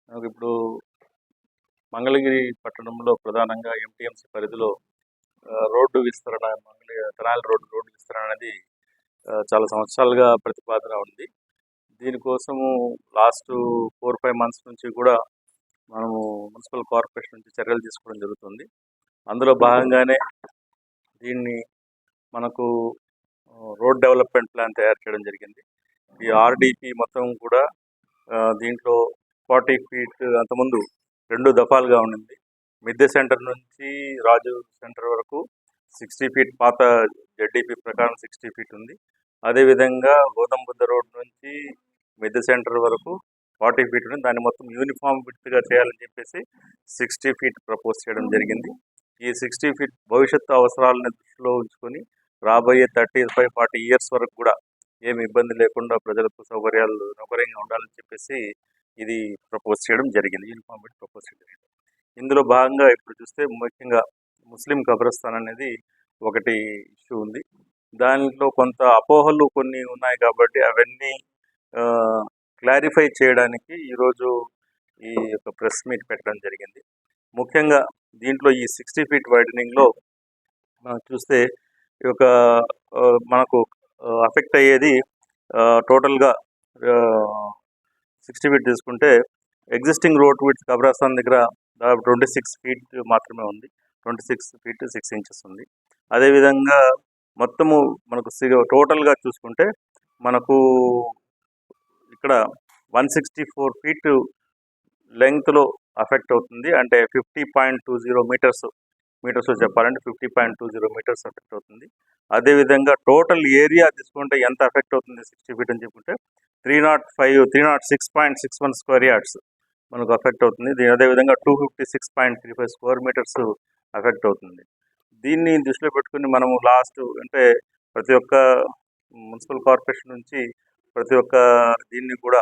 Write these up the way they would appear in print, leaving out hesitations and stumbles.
ఇప్పుడు మంగళగిరి పట్టణంలో ప్రధానంగా ఎంటీఎంసీ పరిధిలో రోడ్డు విస్తరణ తెనాలి రోడ్డు విస్తరణ అనేది చాలా సంవత్సరాలుగా ప్రతిపాదన ఉంది. దీనికోసము లాస్ట్ 4-5 మంత్స్ నుంచి కూడా మనము మున్సిపల్ కార్పొరేషన్ నుంచి చర్యలు తీసుకోవడం జరుగుతుంది. అందులో భాగంగానే దీన్ని మనకు రోడ్ డెవలప్మెంట్ ప్లాన్ తయారు చేయడం జరిగింది. ఈ ఆర్డిపి మొత్తం కూడా దీంట్లో 40 ఫీట్ అంతకుముందు 2 దఫాలుగా ఉండింది. మిద్దె సెంటర్ నుంచి రాజు సెంటర్ వరకు 60 ఫీట్ పాత జెడ్డిపి ప్రకారం 60 ఫీట్ ఉంది. అదేవిధంగా గౌతమ్ బుద్ధ రోడ్ నుంచి మిద్దె సెంటర్ వరకు 40 ఫీట్ ఉంది. దాన్ని మొత్తం యూనిఫామ్ విడ్త్గా చేయాలని చెప్పేసి 60 ఫీట్ ప్రపోజ్ చేయడం జరిగింది. ఈ 60 ఫీట్ భవిష్యత్తు అవసరాలను దృష్టిలో ఉంచుకొని రాబోయే 35-40 ఇయర్స్ వరకు కూడా ఏమి ఇబ్బంది లేకుండా ప్రజలకు సౌకర్యంగా ఉండాలని చెప్పేసి ఇది ప్రపోజ్ చేయడం జరిగింది. యూనిఫామ్ విడ్త్ ప్రపోజ్ చేయడం జరిగింది. ఇందులో భాగంగా ఇప్పుడు చూస్తే ముఖ్యంగా ముస్లిం కబ్రస్థాన్ అనేది ఒకటి ఇష్యూ ఉంది. దాంట్లో కొంత అపోహలు కొన్ని ఉన్నాయి కాబట్టి అవన్నీ క్లారిఫై చేయడానికి ఈరోజు ఈ యొక్క ప్రెస్ మీట్ పెట్టడం జరిగింది. ముఖ్యంగా దీంట్లో ఈ 60 ఫీట్ వైడనింగ్లో మనం చూస్తే ఈ యొక్క మనకు అఫెక్ట్ అయ్యేది టోటల్గా 60 ఫీట్ తీసుకుంటే ఎగ్జిస్టింగ్ రోడ్ విడ్త్ కబ్రస్థాన్ దగ్గర దాదాపు 26 ఫీట్ మాత్రమే ఉంది. 26 ఫీట్ 6 ఇంచెస్ ఉంది. అదేవిధంగా మొత్తము మనకు టోటల్గా చూసుకుంటే మనకు ఇక్కడ 164 ఫీట్ లెంగ్త్లో అఫెక్ట్ అవుతుంది. అంటే 50.20 మీటర్స్ చెప్పాలంటే 50.20 మీటర్స్ అఫెక్ట్ అవుతుంది. అదేవిధంగా టోటల్ ఏరియా తీసుకుంటే ఎంత అఫెక్ట్ అవుతుంది 60 ఫీట్ అని చెప్పుకుంటే 306.61 స్క్వేర్ యార్డ్స్ మనకు అఫెక్ట్ అవుతుంది. అదేవిధంగా 256.35 స్క్వేర్ మీటర్స్ అఫెక్ట్ అవుతుంది. దీన్ని దృష్టిలో పెట్టుకుని మనము లాస్ట్ అంటే ప్రతి ఒక్క మున్సిపల్ కార్పొరేషన్ నుంచి ప్రతి ఒక్క దీన్ని కూడా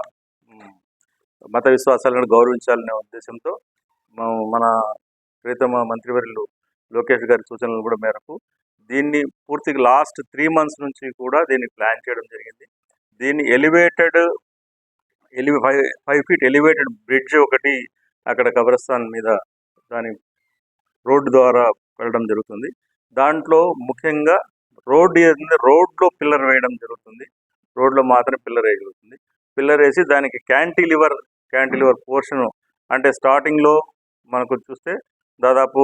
మత విశ్వాసాలను గౌరవించాలనే ఉద్దేశంతో మన ప్రియతమ మంత్రివర్యులు లోకేష్ గారి సూచనలు కూడా మేరకు దీన్ని పూర్తిగా లాస్ట్ 3 months నుంచి కూడా దీన్ని ప్లాన్ చేయడం జరిగింది. దీన్ని 5 ఫీట్ ఎలివేటెడ్ బ్రిడ్జ్ ఒకటి అక్కడ కబ్రస్థాన్ మీద దాని రోడ్డు ద్వారా వెళ్ళడం జరుగుతుంది. దాంట్లో ముఖ్యంగా రోడ్లో పిల్లర్ వేయడం జరుగుతుంది. రోడ్లో మాత్రం పిల్లర్ వేయగలుగుతుంది. పిల్లర్ వేసి దానికి క్యాంటిలివర్ పోర్షను అంటే స్టార్టింగ్లో మనకు చూస్తే దాదాపు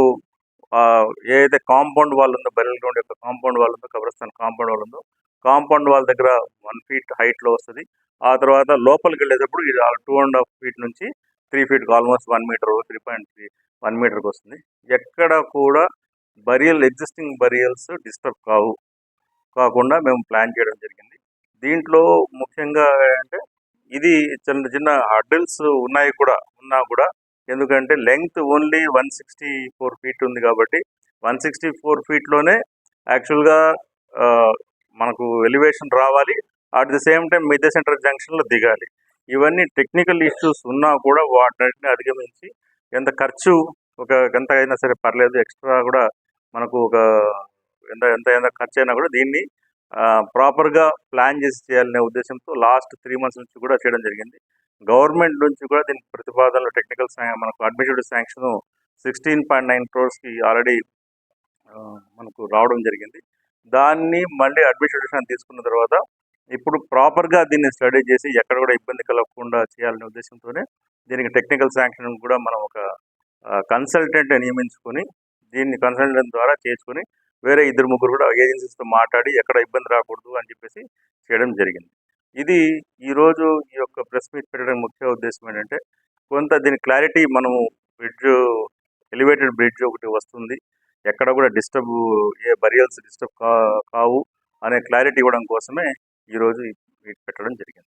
ఏదైతే కాంపౌండ్ వాల్ ఉందో బెరల్ గ్రౌండ్ యొక్క కాంపౌండ్ వాల్ ఉందో కబ్రస్థాన్ కాంపౌండ్ వాల్ ఉందో కాంపౌండ్ వాల్ దగ్గర 1 ఫీట్ హైట్లో వస్తుంది. ఆ తర్వాత లోపలికి వెళ్ళేటప్పుడు ఇది 2.5 ఫీట్ నుంచి 3 ఫీట్కి ఆల్మోస్ట్ 1 మీటర్ 3.1 మీటర్కి వస్తుంది. ఎక్కడ కూడా ఎగ్జిస్టింగ్ బరియల్స్ డిస్టర్బ్ కాకుండా మేము ప్లాన్ చేయడం జరిగింది. దీంట్లో ముఖ్యంగా అంటే ఇది చిన్న హడ్డిల్స్ ఉన్నా కూడా ఎందుకంటే లెంగ్త్ ఓన్లీ 164 ఫీట్ ఉంది కాబట్టి 164 ఫీట్లోనే యాక్చువల్గా మనకు ఎలివేషన్ రావాలి. అట్ ది సేమ్ టైం మిద్దె సెంటర్ జంక్షన్లో దిగాలి. ఇవన్నీ టెక్నికల్ ఇష్యూస్ ఉన్నా కూడా వాటిని అధిగమించి ఎంత అయినా సరే పర్లేదు, ఎక్స్ట్రా కూడా మనకు ఎంత ఖర్చు అయినా కూడా దీన్ని ప్రాపర్గా ప్లాన్ చేసి చేయాలనే ఉద్దేశంతో లాస్ట్ 3 months నుంచి కూడా చేయడం జరిగింది. గవర్నమెంట్ నుంచి కూడా దీనికి ప్రతిపాదనలు టెక్నికల్ మనకు అడ్మినిస్ట్రేటివ్ శాంక్షన్ 16.9 crores ఆల్రెడీ మనకు రావడం జరిగింది. దాన్ని మళ్ళీ అడ్మినిస్ట్రేషన్ తీసుకున్న తర్వాత ఇప్పుడు ప్రాపర్గా దీన్ని స్టడీ చేసి ఎక్కడ కూడా ఇబ్బంది కలగకుండా చేయాలనే ఉద్దేశంతోనే దీనికి టెక్నికల్ శాంక్షన్ కూడా మనం ఒక కన్సల్టెంట్ నియమించుకొని దీన్ని కన్సల్టెంట్ ద్వారా చేసుకుని వేరే 2-3 కూడా ఏజెన్సీస్తో మాట్లాడి ఎక్కడ ఇబ్బంది రాకూడదు అని చెప్పేసి చేయడం జరిగింది. ఇది ఈరోజు ఈ యొక్క ప్రెస్ మీట్ పెట్టడానికి ముఖ్య ఉద్దేశం ఏంటంటే కొంత దీని క్లారిటీ మనము ఎలివేటెడ్ బ్రిడ్జ్ ఒకటి వస్తుంది, ఎక్కడ కూడా ఏ బరియల్స్ డిస్టర్బ్ కావు అనే క్లారిటీ ఇవ్వడం కోసమే ఈరోజు పెట్టడం జరిగింది.